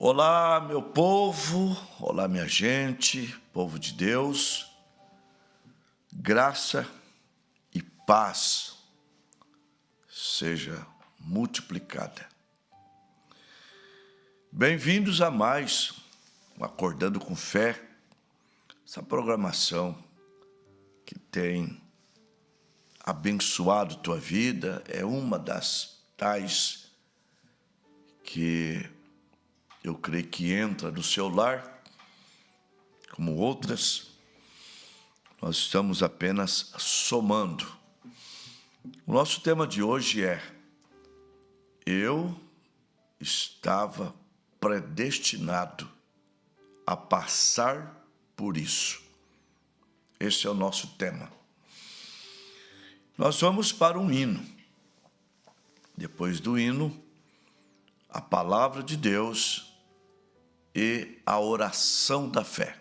Olá, meu povo, olá, minha gente, povo de Deus, graça e paz seja multiplicada. Bem-vindos a mais um Acordando com Fé, essa programação que tem abençoado tua vida, é uma das tais que eu creio que entra no seu lar, como outras, nós estamos apenas somando. O nosso tema de hoje é: eu estava predestinado a passar por isso. Esse é o nosso tema. Nós vamos para um hino. Depois do hino, a palavra de Deus e a oração da fé.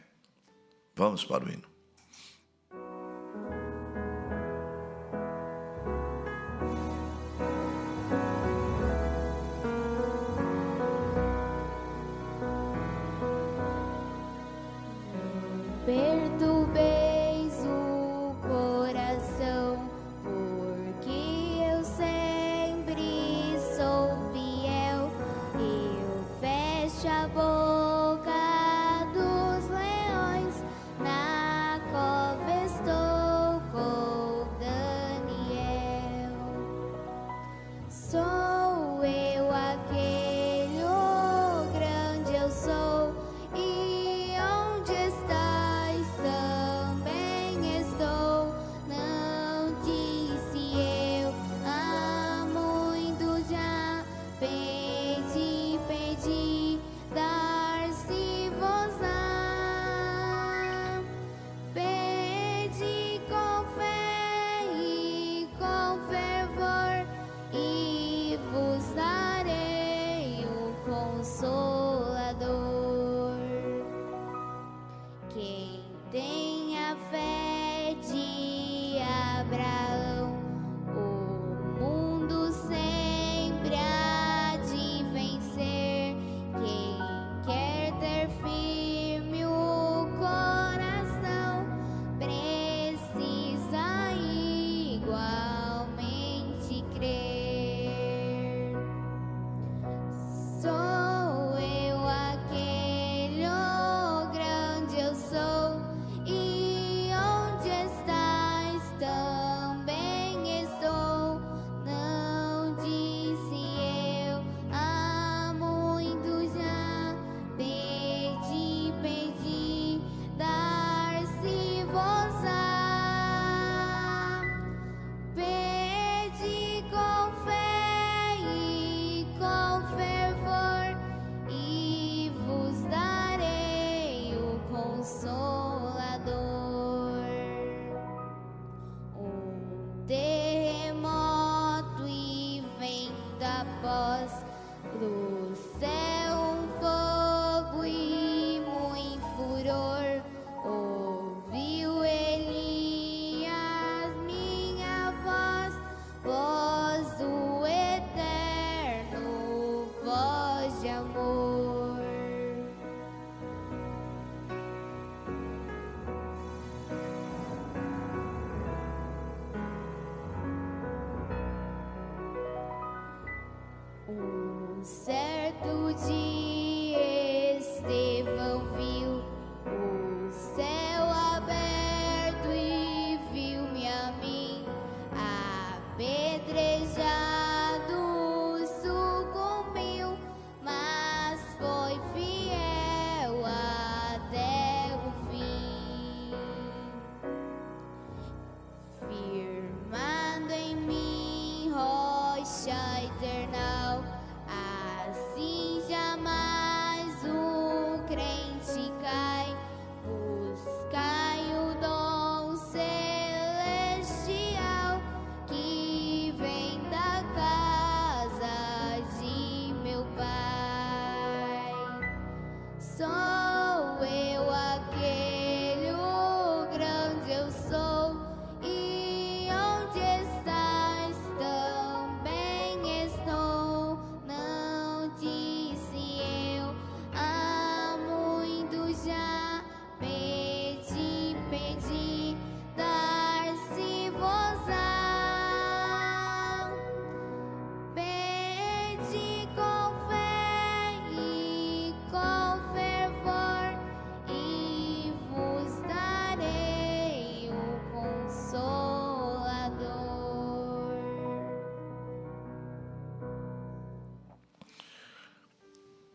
Vamos para o hino. Perturbeis o coração, porque eu sempre sou fiel. Eu fecho a boca dos leões, na cova estou com Daniel. Sou eu aquele, o grande eu sou, e onde estás também estou. Não disse eu há muito já, pedi, dar-se-vos-á. Pedi com fé e com fervor, e vos darei o Consolador. Quem tem a fé de Abraão, o mundo sempre há de vencer. Quem quer ter firme o coração, precisa igualmente crer. Sou eu aquele, o grande eu sou, e onde estás também estou. Não disse eu há muito já, pedi, dar-se-vos-á. Pedi com fé e com fervor, e vos darei o Consolador. Um terremoto e vento após, do céu um fogo e muito furor. Ouviu Elias minha voz do eterno, voz de amor. Um certo dia Estevão viu o céu aberto e viu-me a mim apedrejado, sucumbiu, mas foi fiel até o fim. Firmando em mim rocha eternal, assim jamais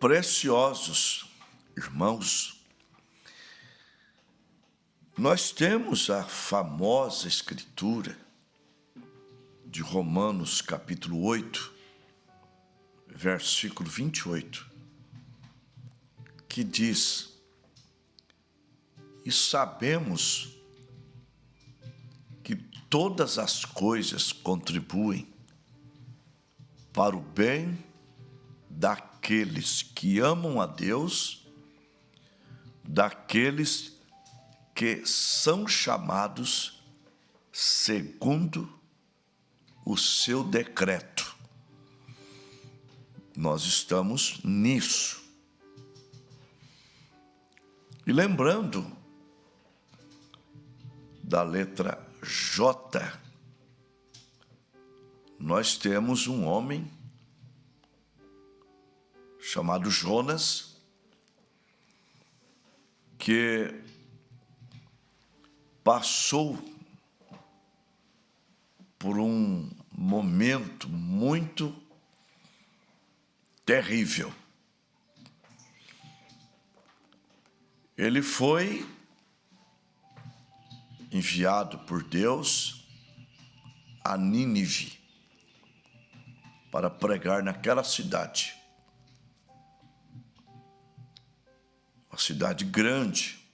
Preciosos irmãos, nós temos a famosa escritura de Romanos capítulo 8, versículo 28, que diz: e sabemos que todas as coisas contribuem para o bem daqueles que amam a Deus, daqueles que são chamados segundo o seu decreto. Nós estamos nisso. E lembrando da letra J, nós temos um homem chamado Jonas, que passou por um momento muito terrível. Ele foi enviado por Deus a Nínive para pregar naquela cidade. Uma cidade grande.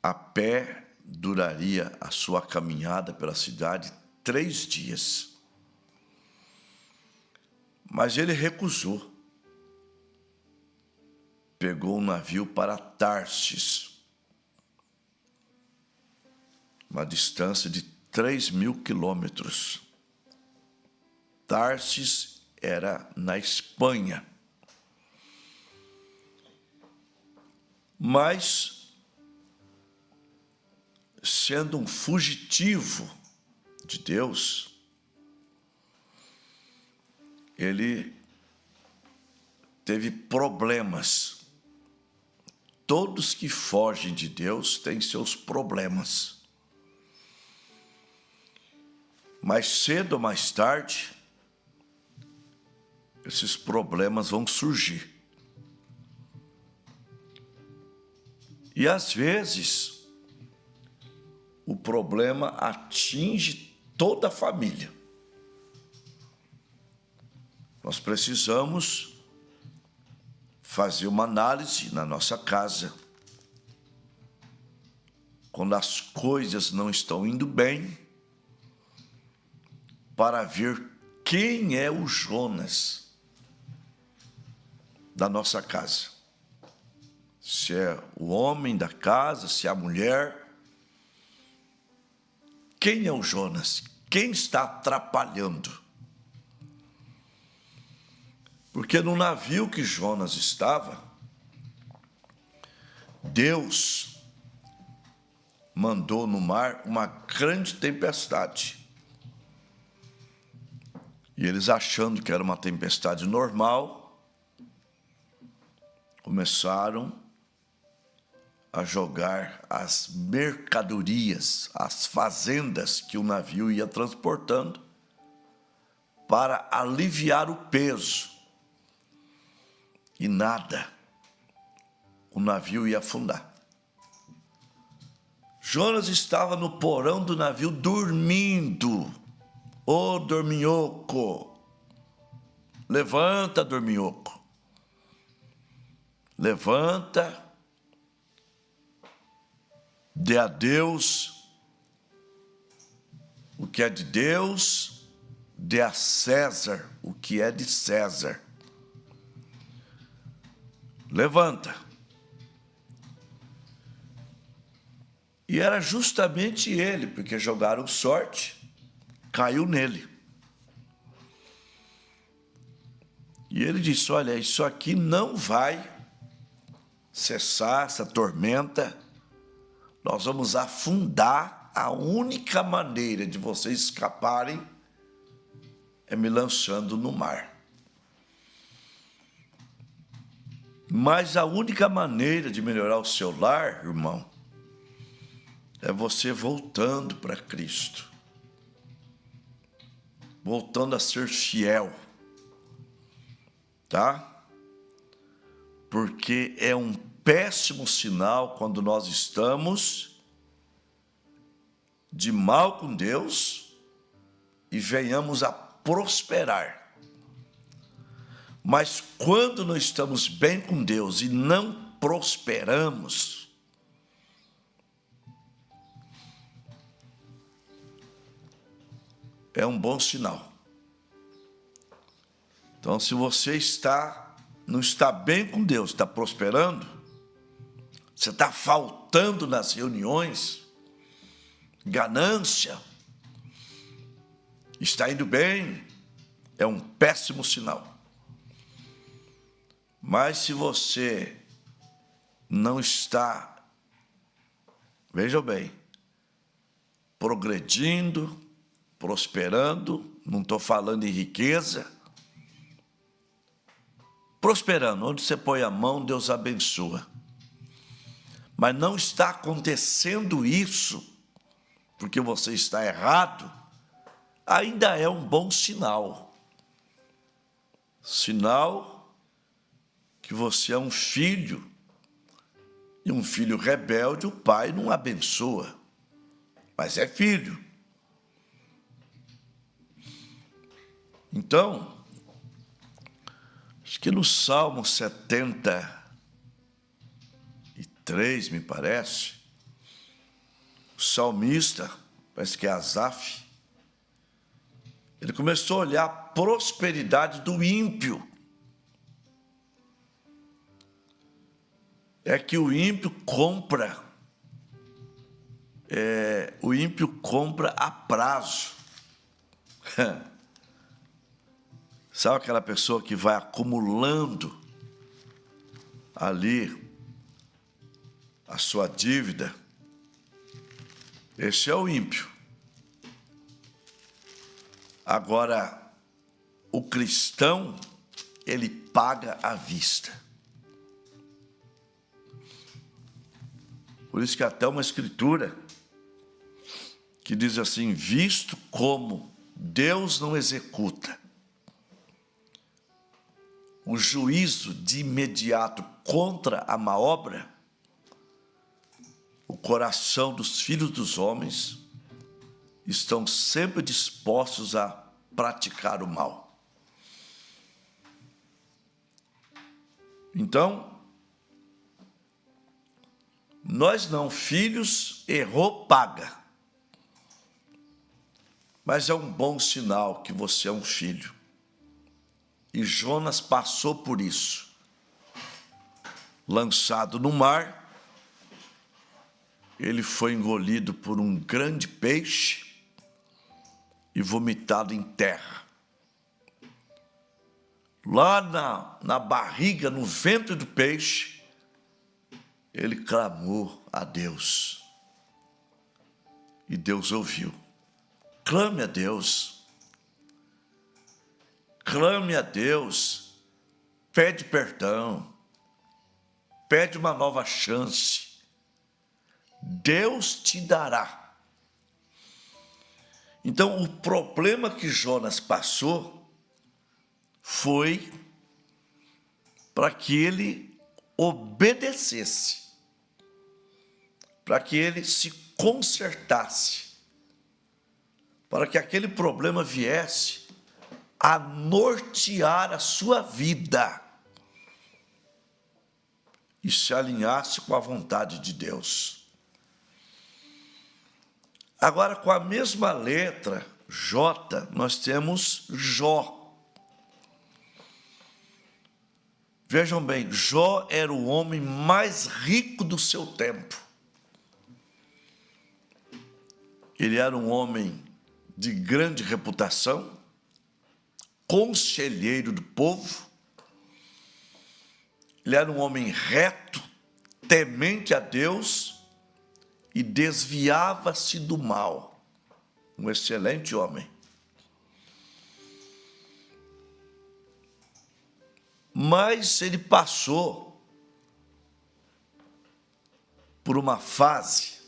A pé duraria a sua caminhada pela cidade 3 dias. Mas ele recusou. Pegou um navio para Tarsis, uma distância de 3.000 quilômetros. Tarsis era na Espanha. Mas, sendo um fugitivo de Deus, ele teve problemas. Todos que fogem de Deus têm seus problemas. Mais cedo ou mais tarde, esses problemas vão surgir. E às vezes, o problema atinge toda a família. Nós precisamos fazer uma análise na nossa casa. Quando as coisas não estão indo bem, para ver quem é o Jonas da nossa casa. Se é o homem da casa, se é a mulher. Quem é o Jonas? Quem está atrapalhando? Porque no navio que Jonas estava, Deus mandou no mar uma grande tempestade. E eles, achando que era uma tempestade normal, começaram a jogar as mercadorias, as fazendas que o navio ia transportando, para aliviar o peso. E nada, o navio ia afundar. Jonas estava no porão do navio dormindo. Ô dorminhoco, levanta, dorminhoco. Levanta, dê a Deus o que é de Deus, dê a César o que é de César. Levanta. E era justamente ele, porque jogaram sorte, caiu nele. E ele disse: olha, isso aqui não vai cessar, essa tormenta. Nós vamos afundar. A única maneira de vocês escaparem é me lançando no mar. Mas a única maneira de melhorar o seu lar, irmão, é você voltando para Cristo. Voltando a ser fiel. Tá? porque é um péssimo sinal quando nós estamos de mal com Deus e venhamos a prosperar. Mas quando nós estamos bem com Deus e não prosperamos, é um bom sinal. Então, se você não está bem com Deus, está prosperando, você está faltando nas reuniões, ganância, está indo bem, é um péssimo sinal. Mas se você não está, vejam bem, progredindo, prosperando, não estou falando em riqueza, prosperando, onde você põe a mão, Deus abençoa. Mas não está acontecendo isso, porque você está errado, ainda é um bom sinal. Sinal que você é um filho, e um filho rebelde, o pai não abençoa, mas é filho. Então, acho que no Salmo 73, me parece, o salmista, parece que é Asaf, ele começou a olhar a prosperidade do ímpio. É que o ímpio compra a prazo. Sabe aquela pessoa que vai acumulando ali a sua dívida? Esse é o ímpio. Agora, o cristão, ele paga à vista. Por isso que até uma escritura que diz assim: visto como Deus não executa o juízo de imediato contra a má obra, o coração dos filhos dos homens estão sempre dispostos a praticar o mal. Então, nós não, filhos, errou, paga. Mas é um bom sinal que você é um filho. E Jonas passou por isso. Lançado no mar, ele foi engolido por um grande peixe e vomitado em terra. Lá na barriga, no ventre do peixe, ele clamou a Deus. E Deus ouviu. Clame a Deus. Clame a Deus. Pede perdão. Pede uma nova chance. Deus te dará. Então, o problema que Jonas passou foi para que ele obedecesse, para que ele se consertasse, para que aquele problema viesse a nortear a sua vida e se alinhasse com a vontade de Deus. Agora, com a mesma letra, J, nós temos Jó. Vejam bem, Jó era o homem mais rico do seu tempo. Ele era um homem de grande reputação, conselheiro do povo. Ele era um homem reto, temente a Deus e desviava-se do mal. Um excelente homem. Mas ele passou por uma fase,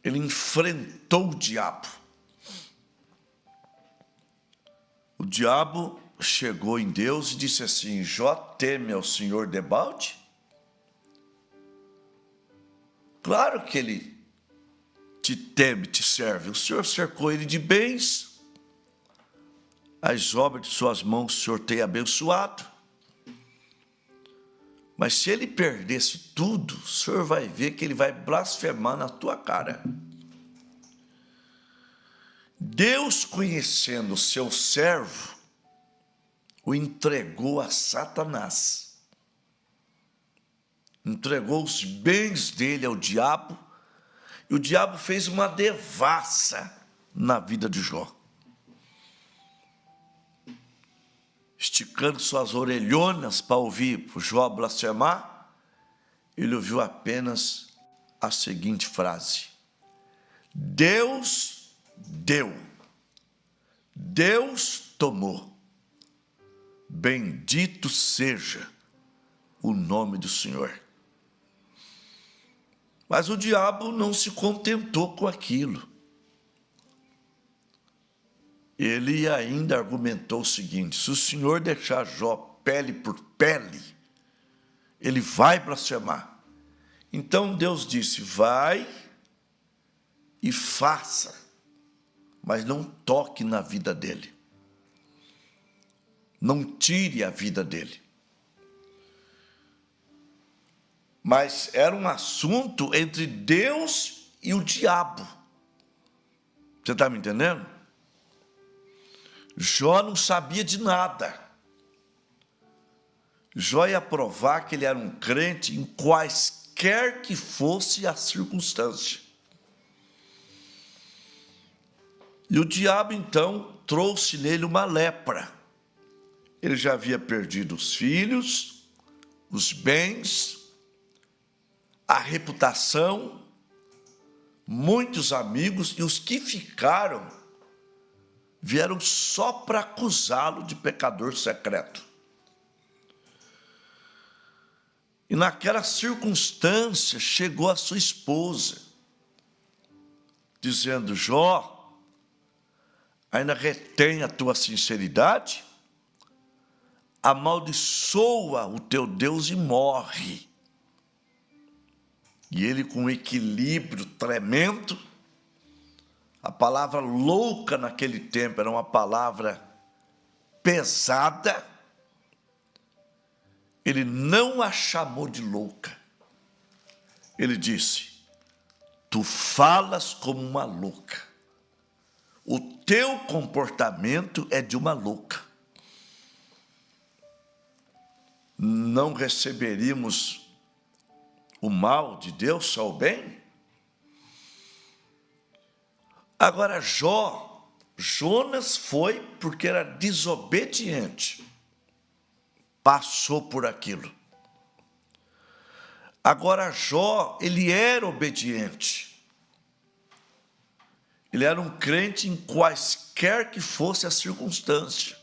ele enfrentou o diabo. O diabo chegou em Deus e disse assim: Jó teme ao Senhor debalde? Claro que ele te teme, te serve. O Senhor cercou ele de bens, as obras de suas mãos o Senhor tem abençoado. Mas se ele perdesse tudo, o Senhor vai ver que ele vai blasfemar na tua cara. Deus, conhecendo o seu servo, o entregou a Satanás. Entregou os bens dele ao diabo, e o diabo fez uma devassa na vida de Jó. Esticando suas orelhonas para ouvir o Jó blasfemar, ele ouviu apenas a seguinte frase: Deus deu, Deus tomou, bendito seja o nome do Senhor. Mas o diabo não se contentou com aquilo. Ele ainda argumentou o seguinte: se o Senhor deixar Jó pele por pele, ele vai blasfemar. Então Deus disse: vai e faça, mas não toque na vida dele. Não tire a vida dele. Mas era um assunto entre Deus e o diabo. Você está me entendendo? Jó não sabia de nada. Jó ia provar que ele era um crente em quaisquer que fosse a circunstância. E o diabo, então, trouxe nele uma lepra. Ele já havia perdido os filhos, os bens, a reputação, muitos amigos, e os que ficaram vieram só para acusá-lo de pecador secreto. E naquela circunstância chegou a sua esposa, dizendo: Jó, ainda retém a tua sinceridade? Amaldiçoa o teu Deus e morre. E ele, com um equilíbrio tremendo, a palavra louca naquele tempo era uma palavra pesada, ele não a chamou de louca. Ele disse: tu falas como uma louca, o teu comportamento é de uma louca. Não receberíamos o mal de Deus, só o bem? Agora Jonas foi porque era desobediente, passou por aquilo. Agora Jó, ele era obediente, ele era um crente em quaisquer que fosse a circunstância.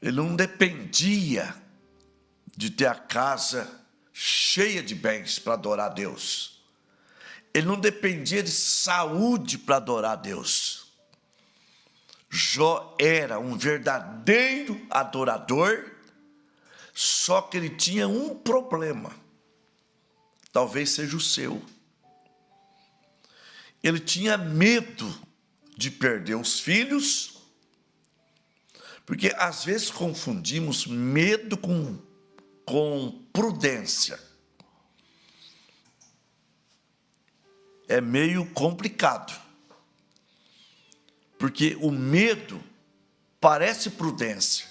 Ele não dependia de ter a casa cheia de bens para adorar a Deus. Ele não dependia de saúde para adorar a Deus. Jó era um verdadeiro adorador, só que ele tinha um problema, talvez seja o seu. Ele tinha medo de perder os filhos, porque às vezes confundimos medo com prudência. É meio complicado, porque o medo parece prudência,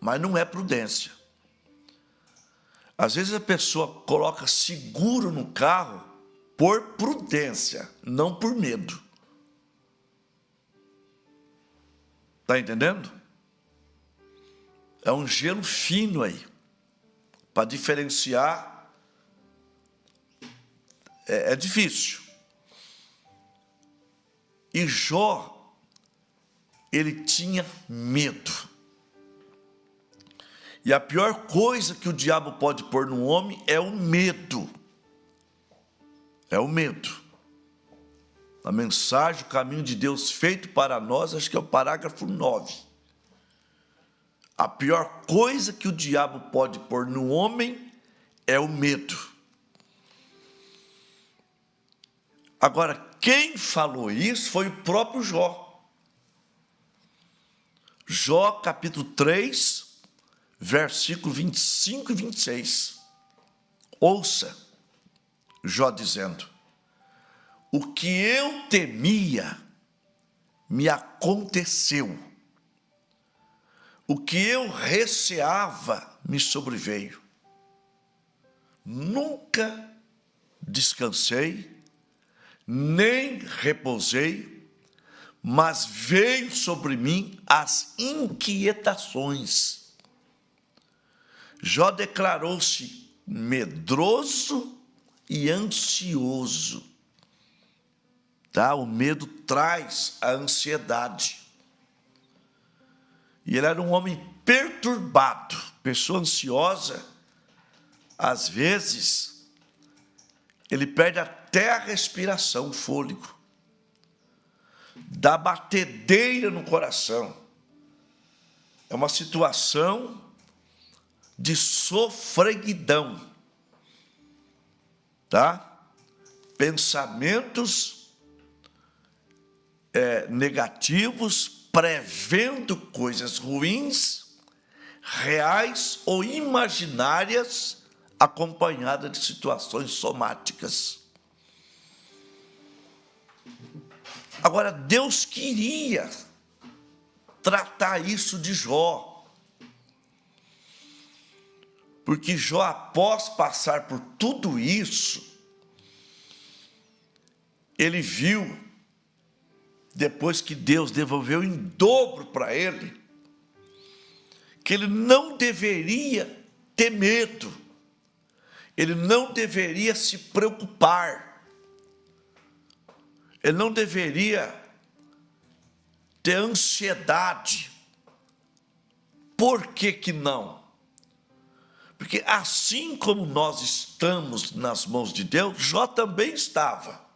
mas não é prudência. Às vezes a pessoa coloca seguro no carro por prudência, não por medo. Está entendendo? É um gelo fino aí, para diferenciar, é difícil. E Jó, ele tinha medo. E a pior coisa que o diabo pode pôr no homem é o medo. É o medo. a mensagem, o caminho de Deus feito para nós, acho que é o parágrafo 9. A pior coisa que o diabo pode pôr no homem é o medo. Agora, quem falou isso foi o próprio Jó. Jó, capítulo 3, versículo 25 e 26. Ouça Jó dizendo: o que eu temia me aconteceu, o que eu receava me sobreveio. Nunca descansei, nem repousei, mas veio sobre mim as inquietações. Jó declarou-se medroso e ansioso. Tá? O medo traz a ansiedade. E ele era um homem perturbado, pessoa ansiosa. Às vezes, ele perde até a respiração, o fôlego. Dá batedeira no coração. É uma situação de sofreguidão, tá? Pensamentos negativos, prevendo coisas ruins, reais ou imaginárias, acompanhadas de situações somáticas. Agora, Deus queria tratar isso de Jó, porque Jó, após passar por tudo isso, ele viu, depois que Deus devolveu em dobro para ele, que ele não deveria ter medo, ele não deveria se preocupar, ele não deveria ter ansiedade. Por que que não? Porque assim como nós estamos nas mãos de Deus, Jó também estava.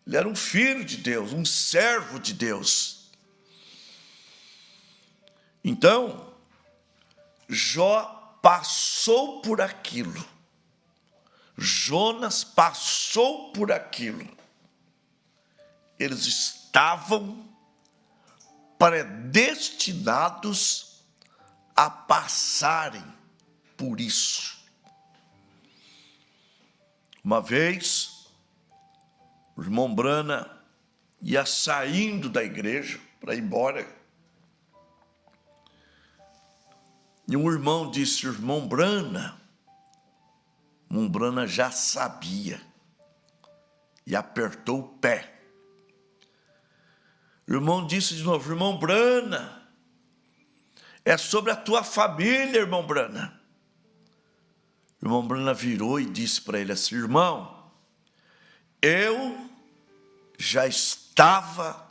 Ele era um filho de Deus, um servo de Deus. Então, Jó passou por aquilo. Jonas passou por aquilo. Eles estavam predestinados a passarem por isso. Uma vez, o irmão Brana ia saindo da igreja para ir embora. E um irmão disse: irmão Brana já sabia. E apertou o pé. O irmão disse de novo: irmão Brana, é sobre a tua família, irmão Brana. O irmão Brana virou e disse para ele assim: irmão, eu já estava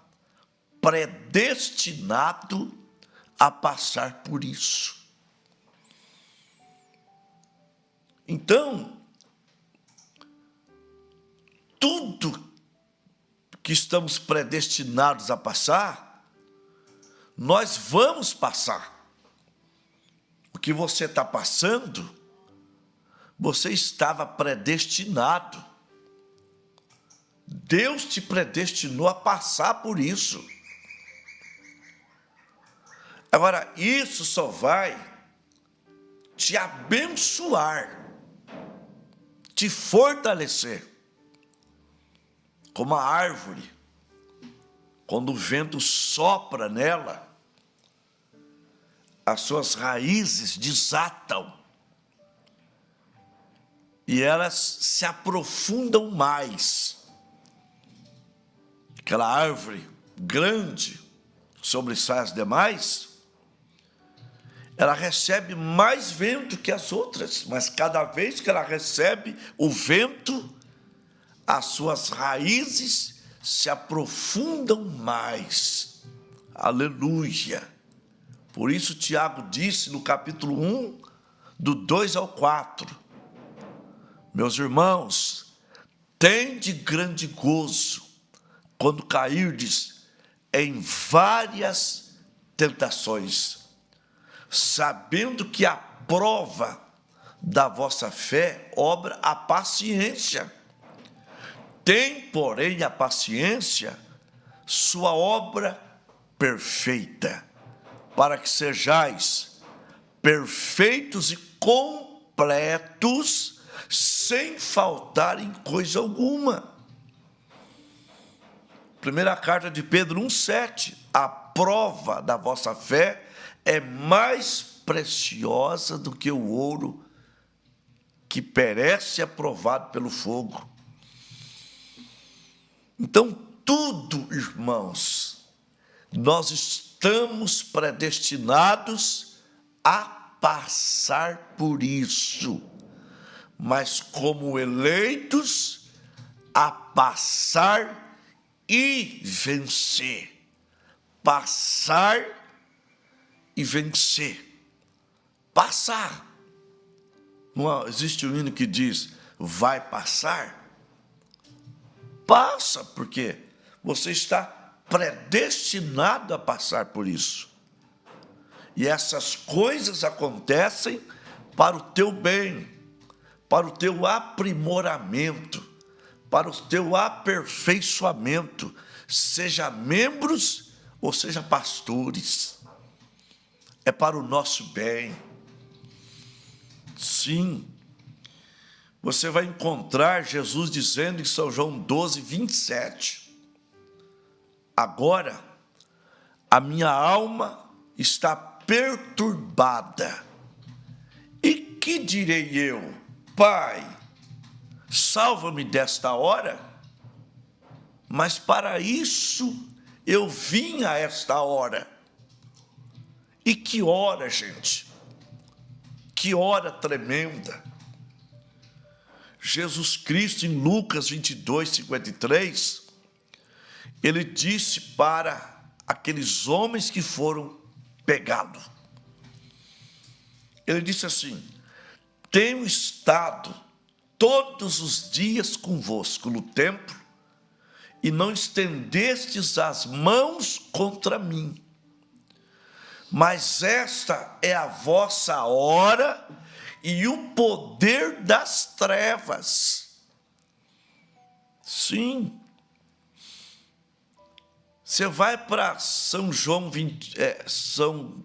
predestinado a passar por isso. Então, tudo que estamos predestinados a passar, nós vamos passar. O que você está passando, você estava predestinado. Deus te predestinou a passar por isso. Agora, isso só vai te abençoar, te fortalecer. Como a árvore, quando o vento sopra nela, as suas raízes desatam e elas se aprofundam mais. Aquela árvore grande, sobressai as demais, ela recebe mais vento que as outras, mas cada vez que ela recebe o vento, as suas raízes se aprofundam mais. Aleluia! Por isso Tiago disse no capítulo 1, do 2 ao 4, meus irmãos, tende grande gozo quando cairdes em várias tentações, sabendo que a prova da vossa fé obra a paciência. Tem, porém, a paciência sua obra perfeita, para que sejais perfeitos e completos, sem faltar em coisa alguma. Primeira carta de Pedro 1,7. A prova da vossa fé é mais preciosa do que o ouro que perece aprovado pelo fogo. Então, tudo, irmãos, nós estamos predestinados a passar por isso, mas como eleitos a passar e vencer. Passar e vencer. Passar. Não existe um hino que diz, vai passar? Passa, porque você está predestinado a passar por isso. E essas coisas acontecem para o teu bem, para o teu aprimoramento, para o teu aperfeiçoamento, seja membros ou seja pastores. É para o nosso bem. Sim. Você vai encontrar Jesus dizendo em São João 12:27, agora a minha alma está perturbada. E que direi eu? Pai, salva-me desta hora? Mas para isso eu vim a esta hora. E que hora, gente? Que hora tremenda! Jesus Cristo, em Lucas 22:53, ele disse para aqueles homens que foram pegá-lo. Ele disse assim, tenho estado todos os dias convosco no templo, e não estendestes as mãos contra mim. Mas esta é a vossa hora e o poder das trevas. Sim. Você vai para São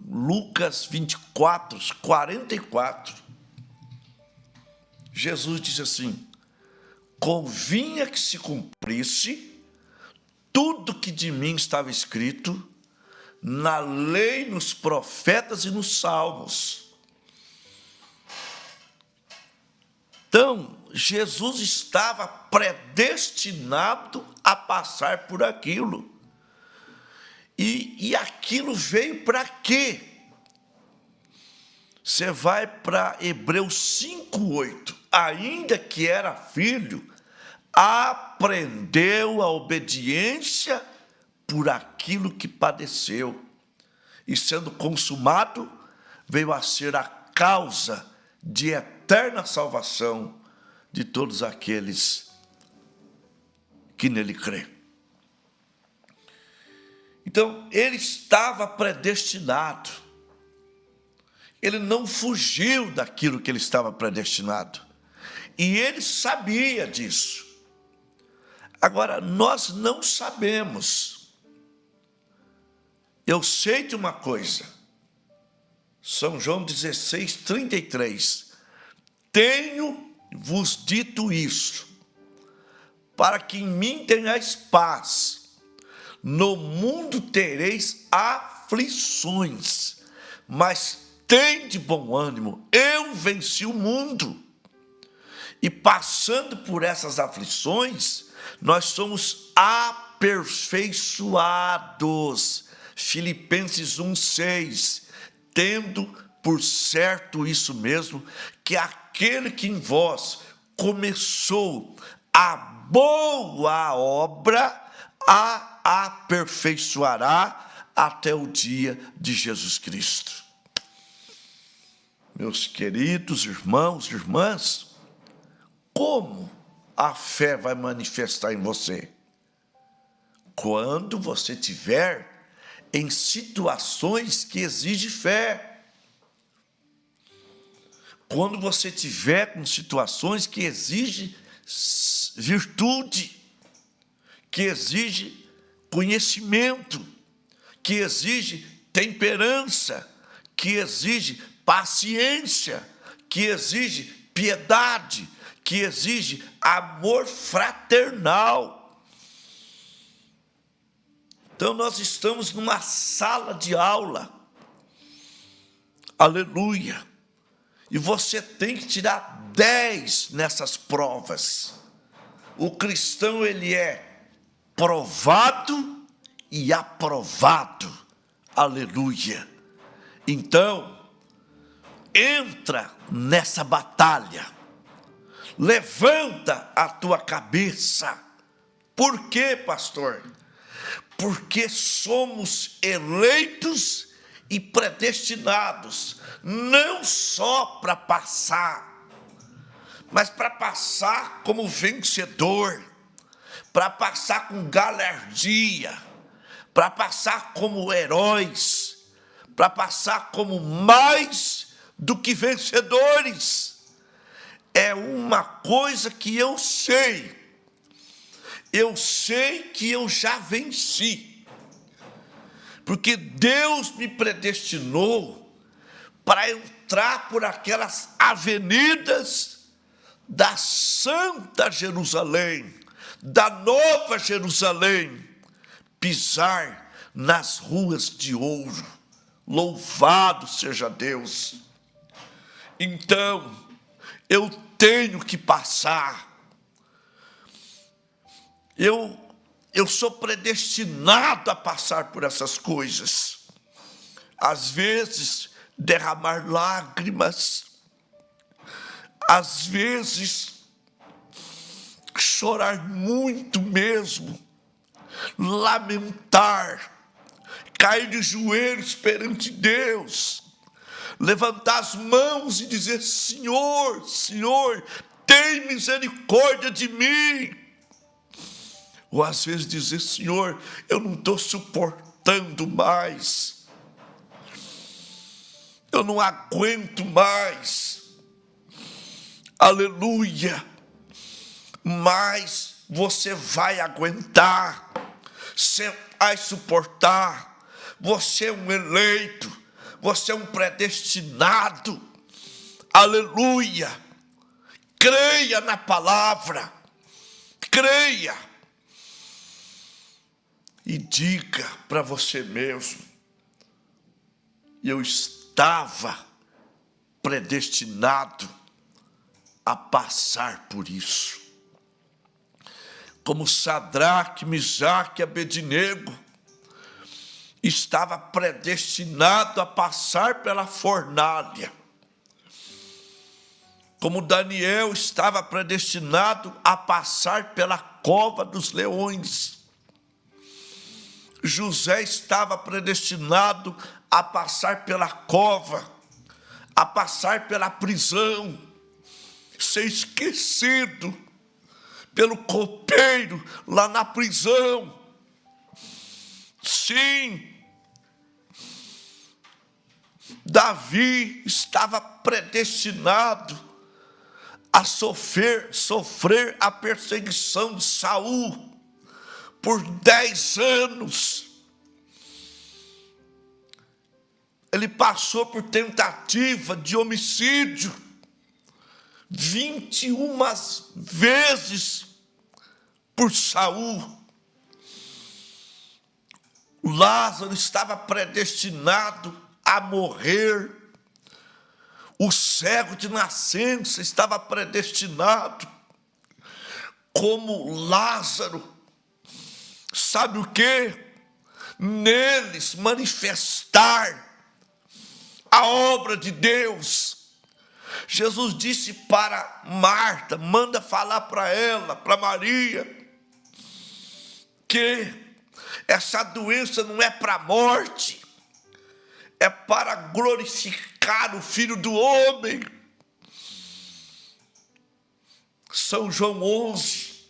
Lucas 24:44. Jesus disse assim, convinha que se cumprisse tudo que de mim estava escrito na lei, nos profetas e nos salmos. Então, Jesus estava predestinado a passar por aquilo. E aquilo veio para quê? Você vai para Hebreus 5:8. Ainda que era filho, aprendeu a obediência por aquilo que padeceu. E sendo consumado, veio a ser a causa de eterna salvação de todos aqueles que nele crê. Então, ele estava predestinado. Ele não fugiu daquilo que ele estava predestinado. E ele sabia disso. Agora, nós não sabemos. Eu sei de uma coisa. São João 16:33. Tenho-vos dito isso, para que em mim tenhais paz. No mundo tereis aflições, mas tende bom ânimo, eu venci o mundo. E passando por essas aflições, nós somos aperfeiçoados. Filipenses 1:6, tendo por certo isso mesmo, que aquele que em vós começou a boa obra, a aperfeiçoará até o dia de Jesus Cristo. Meus queridos irmãos e irmãs, como a fé vai manifestar em você? Quando você tiver em situações que exigem fé. Quando você tiver com situações que exigem virtude, que exigem conhecimento, que exigem temperança, que exigem paciência, que exigem piedade, que exigem amor fraternal. Então nós estamos numa sala de aula. Aleluia. E você tem que tirar 10 nessas provas. O cristão, ele é provado e aprovado. Aleluia. Então, entra nessa batalha. Levanta a tua cabeça. Por quê, pastor? Porque somos eleitos e predestinados, não só para passar, mas para passar como vencedor, para passar com galardia, para passar como heróis, para passar como mais do que vencedores. É uma coisa que eu sei que eu já venci. Porque Deus me predestinou para entrar por aquelas avenidas da Santa Jerusalém, da Nova Jerusalém, pisar nas ruas de ouro. Louvado seja Deus. Então, eu tenho que passar. Eu sou predestinado a passar por essas coisas. Às vezes, derramar lágrimas. Às vezes, chorar muito mesmo. Lamentar. Cair de joelhos perante Deus. Levantar as mãos e dizer: Senhor, Senhor, tem misericórdia de mim. Ou às vezes dizer: Senhor, eu não estou suportando mais. Eu não aguento mais. Aleluia. Mas você vai aguentar. Você vai suportar. Você é um eleito. Você é um predestinado. Aleluia. Creia na palavra. Creia. E diga para você mesmo: eu estava predestinado a passar por isso. Como Sadraque, Misaque e Abednego estava predestinado a passar pela fornalha. Como Daniel estava predestinado a passar pela cova dos leões. José estava predestinado a passar pela cova, a passar pela prisão, ser esquecido pelo copeiro lá na prisão. Sim, Davi estava predestinado a sofrer a perseguição de Saul por 10 anos. Ele passou por tentativa de homicídio 21 vezes por Saul. Lázaro estava predestinado a morrer. O cego de nascença estava predestinado, como Lázaro. Sabe o quê? Neles manifestar a obra de Deus. Jesus disse para Marta, manda falar para ela, para Maria, que essa doença não é para a morte, é para glorificar o Filho do Homem. São João 11,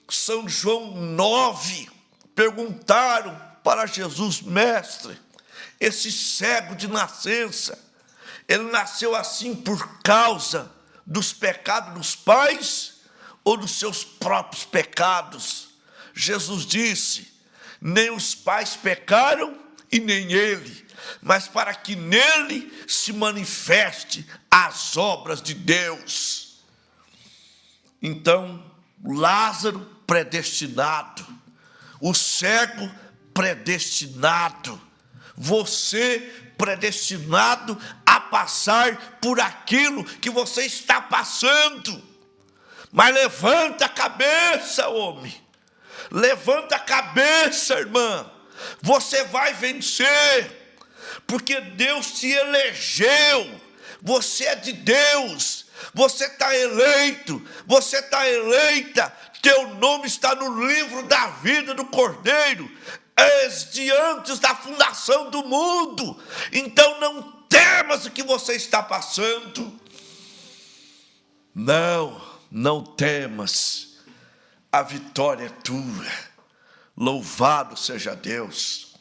São João 9, perguntaram para Jesus: mestre, esse cego de nascença, ele nasceu assim por causa dos pecados dos pais ou dos seus próprios pecados? Jesus disse: nem os pais pecaram e nem ele, mas para que nele se manifeste as obras de Deus. Então, Lázaro predestinado, o cego predestinado, você predestinado a passar por aquilo que você está passando. Mas levanta a cabeça, homem. Levanta a cabeça, irmã. Você vai vencer, porque Deus te elegeu. Você é de Deus. Você está eleito. Você está eleita. Teu nome está no livro da vida do Cordeiro, desde antes da fundação do mundo. Então não temas o que você está passando. Não temas. A vitória é tua. Louvado seja Deus.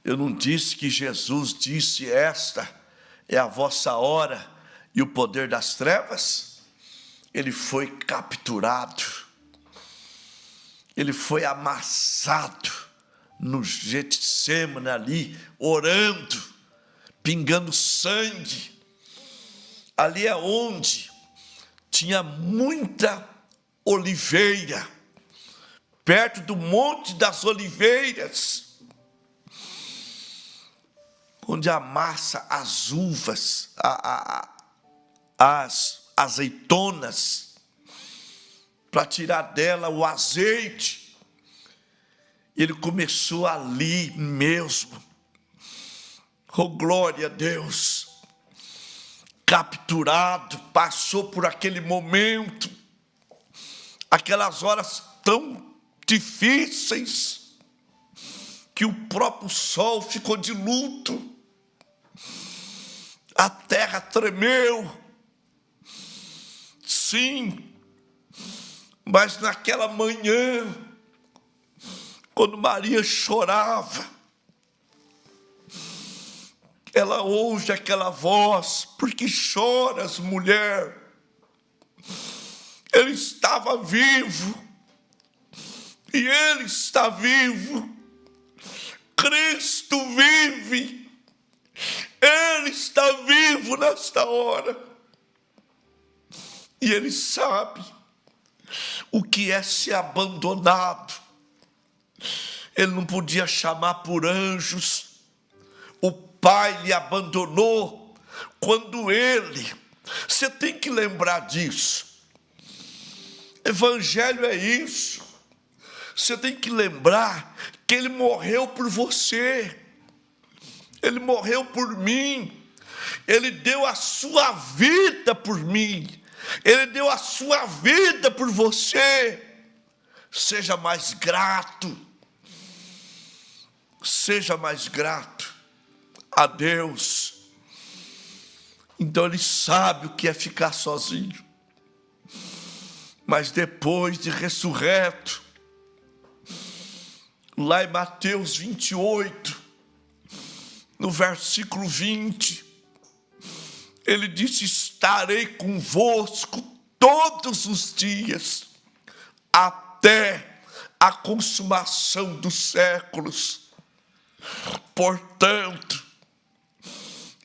Eu não disse que Jesus disse: esta é a vossa hora e o poder das trevas? Ele foi capturado. Ele foi amassado no Getsemane ali, orando, pingando sangue. Ali é onde tinha muita oliveira, perto do Monte das Oliveiras, onde amassa as uvas, as azeitonas, para tirar dela o azeite. Ele começou ali mesmo. Oh, glória a Deus. Capturado, passou por aquele momento, aquelas horas tão difíceis, que o próprio sol ficou de luto, a terra tremeu. Sim, mas naquela manhã, quando Maria chorava, ela ouve aquela voz: por que choras, mulher? Ele estava vivo, e ele está vivo. Cristo vive, ele está vivo nesta hora, e ele sabe o que é ser abandonado. Ele não podia chamar por anjos. O Pai lhe abandonou quando ele... Você tem que lembrar disso. Evangelho é isso. Você tem que lembrar que ele morreu por você. Ele morreu por mim. Ele deu a sua vida por mim. Ele deu a sua vida por você. Seja mais grato. Seja mais grato a Deus. Então ele sabe o que é ficar sozinho. Mas depois de ressurreto, lá em Mateus 28, no versículo 20, ele disse: estarei convosco todos os dias, até a consumação dos séculos. Portanto,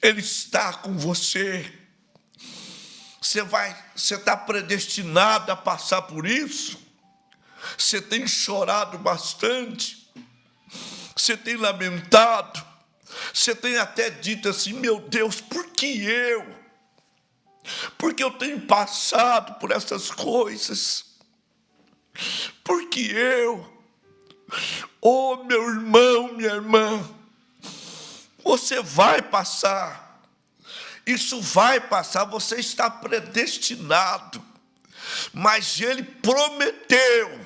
ele está com você. Você está predestinado a passar por isso. Você tem chorado bastante. Você tem lamentado. Você tem até dito assim: meu Deus, por que eu? Porque eu tenho passado por essas coisas. Por que eu? Oh, meu irmão, minha irmã, você vai passar. Isso vai passar, você está predestinado. Mas ele prometeu: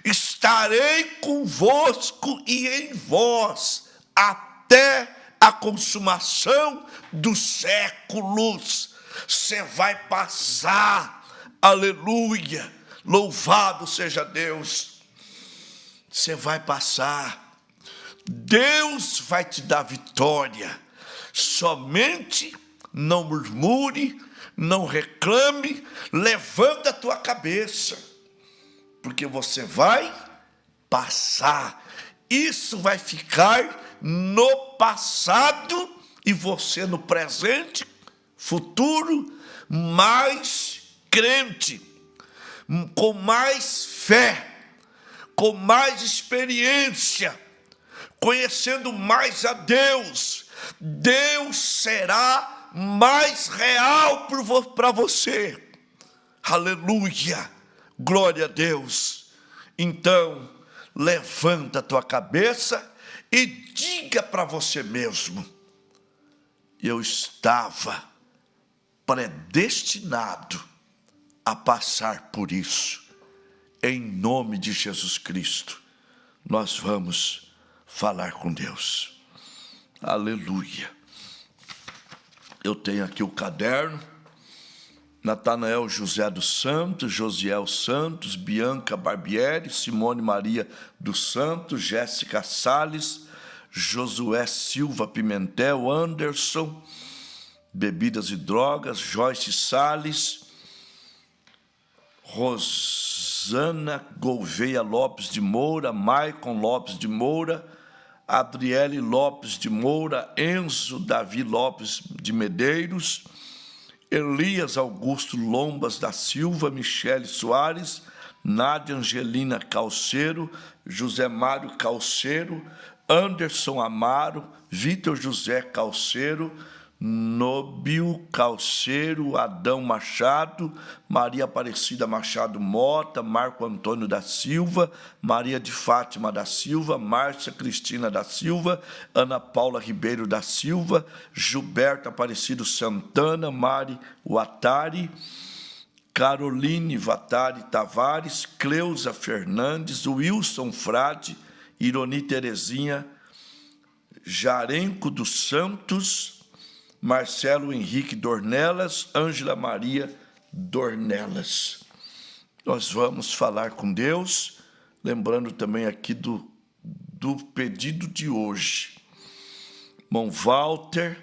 estarei convosco e em vós até a consumação dos séculos. Você vai passar Aleluia! Louvado seja Deus! Você vai passar. Deus vai te dar vitória. Somente não murmure, não reclame, levanta a tua cabeça, porque você vai passar. Isso vai ficar no passado e você no presente, futuro, mais crente, com mais fé, com mais experiência, conhecendo mais a Deus. Deus será mais real para você. Aleluia, glória a Deus. Então, levanta a tua cabeça e diga para você mesmo: eu estava predestinado a passar por isso. Em nome de Jesus Cristo, nós vamos falar com Deus. Aleluia. Eu tenho aqui o caderno. Natanael José dos Santos, Josiel Santos, Bianca Barbieri, Simone Maria dos Santos, Jéssica Salles, Josué Silva Pimentel, Anderson, Bebidas e Drogas, Joyce Salles, Rosana Gouveia Lopes de Moura, Maicon Lopes de Moura, Adriele Lopes de Moura, Enzo Davi Lopes de Medeiros, Elias Augusto Lombas da Silva, Michele Soares, Nádia Angelina Calceiro, José Mário Calceiro, Anderson Amaro, Vitor José Calceiro, Nobio Calceiro, Adão Machado, Maria Aparecida Machado Mota, Marco Antônio da Silva, Maria de Fátima da Silva, Márcia Cristina da Silva, Ana Paula Ribeiro da Silva, Gilberto Aparecido Santana, Mari Watari, Caroline Vatari Tavares, Cleusa Fernandes, Wilson Frade, Ironi Terezinha, Jarenco dos Santos, Marcelo Henrique Dornelas, Ângela Maria Dornelas. Nós vamos falar com Deus, lembrando também aqui do pedido de hoje. Irmão Walter,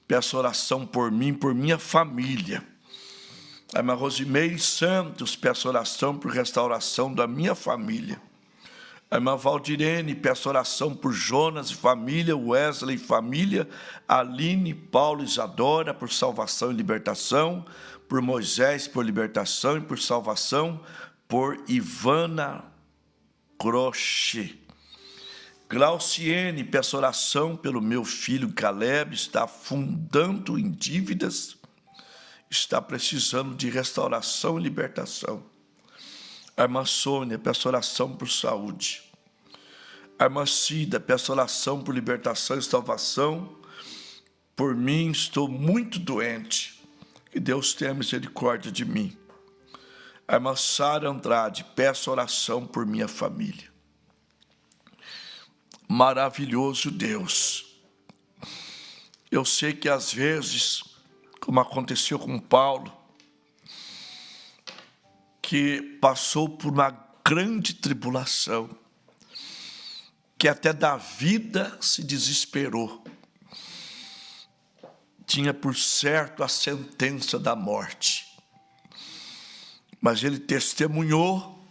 peço oração por mim, por minha família. A irmã Rosimeire Santos, peço oração por restauração da minha família. A irmã Valdirene, peço oração por Jonas e família, Wesley e família, Aline, Paulo e Isadora, por salvação e libertação, por Moisés, por libertação e por salvação, por Ivana Croce. Glauciene, peço oração pelo meu filho Caleb, está afundando em dívidas, está precisando de restauração e libertação. A irmã Sônia, peço oração por saúde. A irmã Cida, peço oração por libertação e salvação. Por mim, estou muito doente. Que Deus tenha misericórdia de mim. A irmã Sara Andrade, peço oração por minha família. Maravilhoso Deus. Eu sei que às vezes, como aconteceu com Paulo, que passou por uma grande tribulação, que até da vida se desesperou. Tinha por certo a sentença da morte. Mas ele testemunhou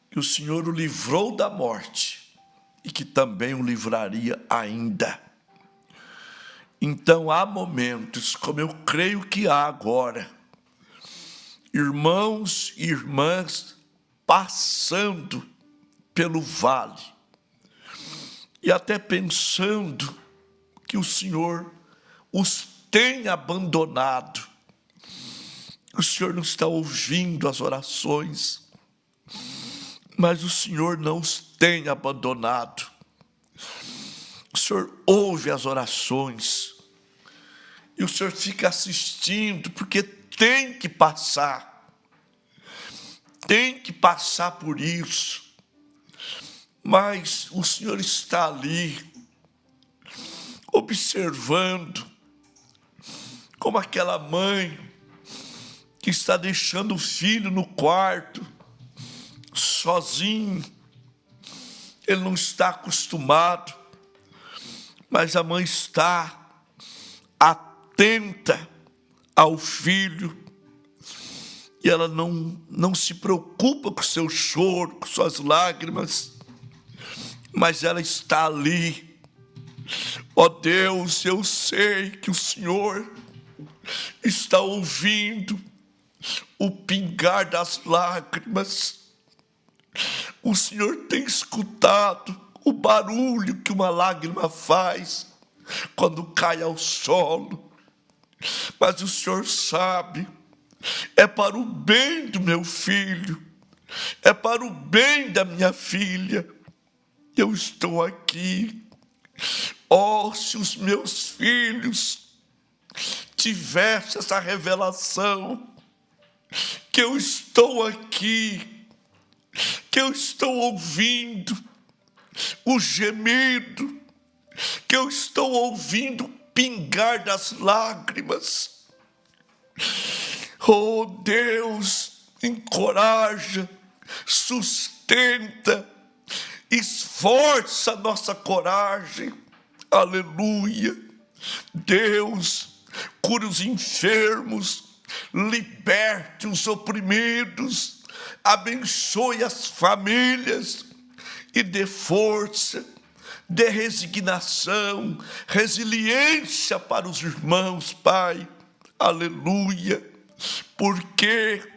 que o Senhor o livrou da morte e que também o livraria ainda. Então há momentos, como eu creio que há agora, irmãos e irmãs passando pelo vale e até pensando que o Senhor os tem abandonado, o Senhor não está ouvindo as orações, mas o Senhor não os tem abandonado. O Senhor ouve as orações e o Senhor fica assistindo, porque tem que passar por isso, mas o Senhor está ali, observando, como aquela mãe que que está deixando o filho no quarto, sozinho. Ele não está acostumado, mas a mãe está atenta ao filho, e ela não se preocupa com seu choro, com suas lágrimas, mas ela está ali. Ó Deus, eu sei que o Senhor está ouvindo o pingar das lágrimas. O Senhor tem escutado o barulho que uma lágrima faz quando cai ao solo. Mas o Senhor sabe, é para o bem do meu filho, é para o bem da minha filha. Eu estou aqui. Oh, se os meus filhos tivessem essa revelação, que eu estou aqui, que eu estou ouvindo o gemido, que eu estou ouvindo o pingar das lágrimas. Oh Deus, encoraja, sustenta, esforça a nossa coragem. Aleluia. Deus, cure os enfermos, liberte os oprimidos, abençoe as famílias e dê força, dê resignação, resiliência para os irmãos, Pai. Aleluia. Por quê?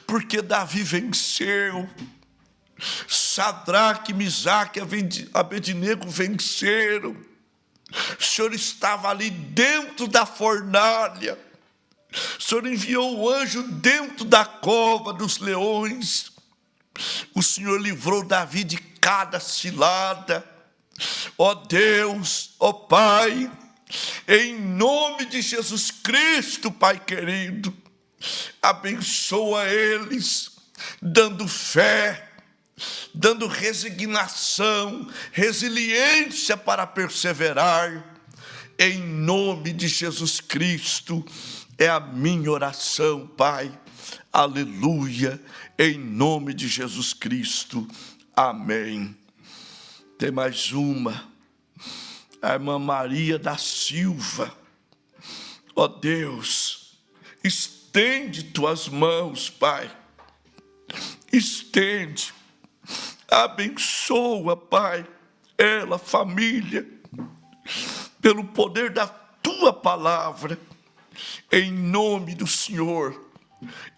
Porque Davi venceu. Sadraque, Misaque e Abednego venceram. O Senhor estava ali dentro da fornalha. O Senhor enviou o anjo dentro da cova dos leões. O Senhor livrou Davi de cada cilada. Ó Deus, ó Pai, em nome de Jesus Cristo, Pai querido, abençoa eles, dando fé, dando resignação, resiliência para perseverar. Em nome de Jesus Cristo, é a minha oração, Pai. Aleluia. Em nome de Jesus Cristo. Amém. Tem mais uma. A irmã Maria da Silva. Ó Deus, estende tuas mãos, Pai. Estende. Abençoa, Pai, ela, família, pelo poder da tua palavra, em nome do Senhor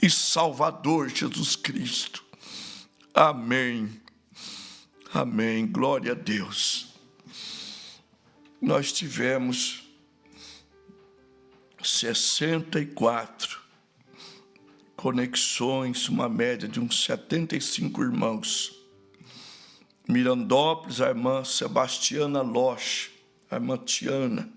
e Salvador Jesus Cristo. Amém. Amém. Glória a Deus. Nós tivemos 64 conexões, uma média de uns 75 irmãos. Mirandópolis, a irmã Sebastiana Loche, a irmã Tiana.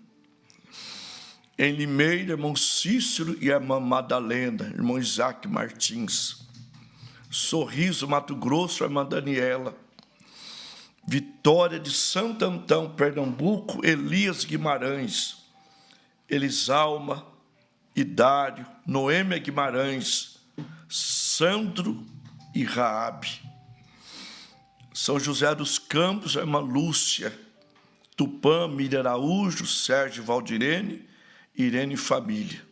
Em Limeira, irmão Cícero e a irmã Madalena, irmão Isaac Martins. Sorriso, Mato Grosso, a irmã Daniela. Vitória de Santo Antão, Pernambuco, Elias Guimarães. Elisalma, Idário, Noêmia Guimarães, Sandro e Raabe. São José dos Campos, a irmã Lúcia. Tupã, Miriam Araújo, Sérgio Valdirene, Irene e família.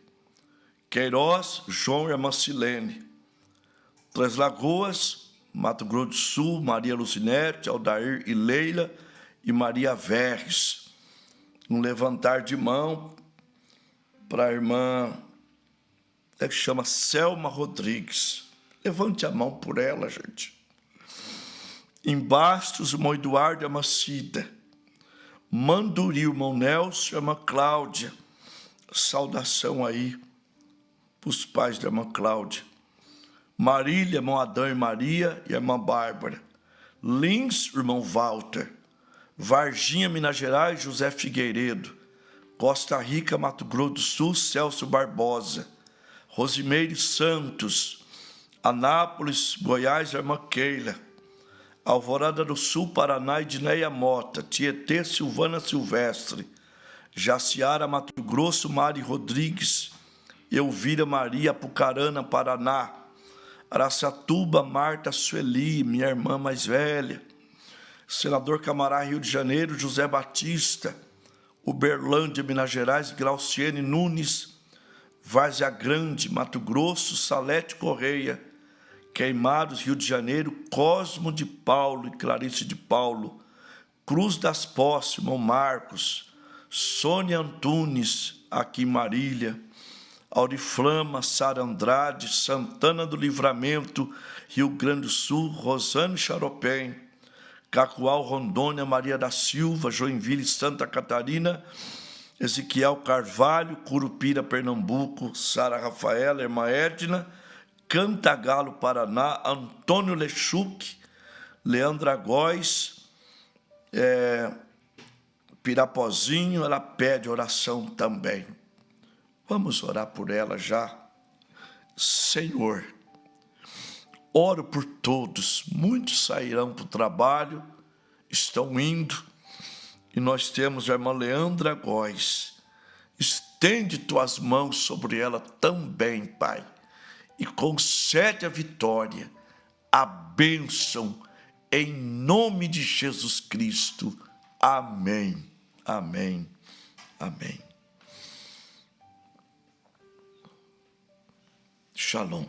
Queiroz, João e a irmã Silene. Três Lagoas, Mato Grosso do Sul, Maria Lucinete, Aldair e Leila e Maria Verres. Um levantar de mão para a irmã, que chama Selma Rodrigues. Levante a mão por ela, gente. Em Bastos, o irmão Eduardo e a irmã Cida. Manduri, o irmão Nelson e a irmã Cláudia. Saudação aí para os pais da irmã Cláudia. Marília, irmão Adão e Maria e a irmã Bárbara. Lins, irmão Walter. Varginha, Minas Gerais, José Figueiredo. Costa Rica, Mato Grosso do Sul, Celso Barbosa. Rosimeire Santos. Anápolis, Goiás, a irmã Keila. Alvorada do Sul, Paraná, Edneia Mota. Tietê, Silvana Silvestre. Jaciara, Mato Grosso, Mari Rodrigues. Elvira Maria, Apucarana, Paraná. Araçatuba, Marta Sueli, minha irmã mais velha. Senador Camará, Rio de Janeiro, José Batista. Uberlândia, Minas Gerais, Glauciene Nunes. Várzea Grande, Mato Grosso, Salete Correia. Queimados, Rio de Janeiro, Cosmo de Paulo e Clarice de Paulo. Cruz das Poças, irmão Marcos. Sônia Antunes, aqui em Marília. Auriflama, Sara Andrade, Santana do Livramento, Rio Grande do Sul, Rosane Charopem, Cacoal, Rondônia, Maria da Silva, Joinville, Santa Catarina, Ezequiel Carvalho, Curupira, Pernambuco, Sara Rafaela, Irmã Edna, Cantagalo, Paraná, Antônio Lechuc, Leandra Góes, Pirapozinho, ela pede oração também. Vamos orar por ela já. Senhor, oro por todos. Muitos sairão para o trabalho, estão indo. E nós temos a irmã Leandra Góes. Estende tuas mãos sobre ela também, Pai. E concede a vitória, a bênção, em nome de Jesus Cristo. Amém, amém, amém. Shalom.